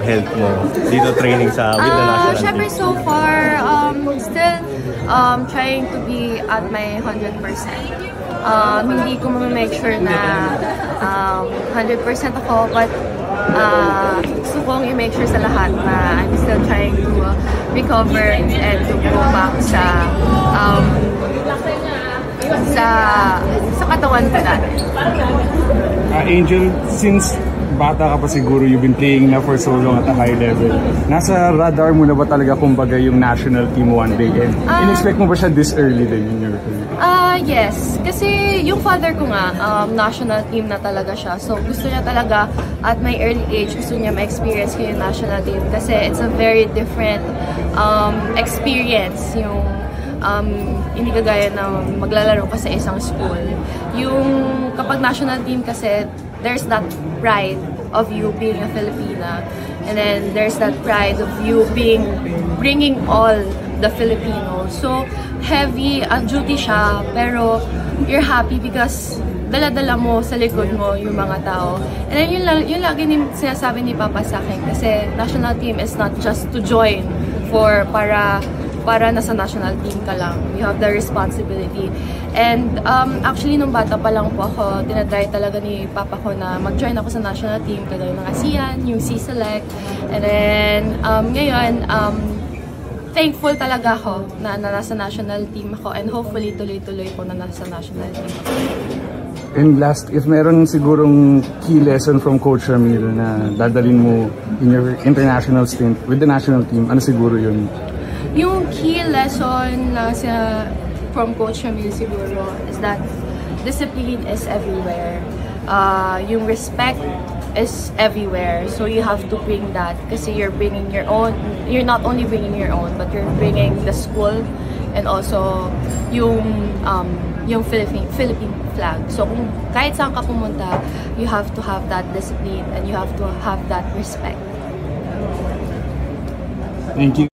health mo dito training sa with the national team? Syempre so far, still trying to be at my 100%. Hindi ko make sure na 100% ako, but gusto kong i-make sure sa lahat na I'm still trying to recover and to go back sa katawan ko dati. Angel, since bata ka pa siguro, you've been playing na for so long at a high level. Nasa radar mo na ba talaga kumbaga yung national team one day? And in-expect mo ba siya this early din in your career? Yes. Kasi yung father ko nga, national team na talaga siya. So gusto niya talaga at my early age, gusto niya ma-experience ko yung national team. Kasi it's a very different experience. Yung hindi kagaya na maglalaro ka sa isang school. Yung kapag national team kasi, there's that pride of you being a Filipina, and then there's that pride of you bringing all the Filipinos. So heavy duty siya, pero you're happy because dala-dala mo sa likod mo yung mga tao. And then yun lagi sinasabi ni Papa sa akin, kasi national team is not just to join para nasa national team ka lang. You have the responsibility. And actually, nung bata pa lang po ako, tinatry talaga ni Papa ko na mag-join ako sa national team, kagaya ng ASEAN, yung C-Select. And then, ngayon, thankful talaga ako na nasa national team ako, and hopefully tuloy-tuloy po na nasa national team ako. And last, if meron sigurong key lesson from Coach Ramil na dadalhin mo in your international stint with the national team, ano siguro yun? Yung key lesson from Coach Ramil siguro is that discipline is everywhere. Yung respect is everywhere. So you have to bring that, kasi you're bringing your own. You're not only bringing your own, but you're bringing the school and also yung Philippine flag. So kung kahit saan ka pumunta, you have to have that discipline and you have to have that respect. Thank you.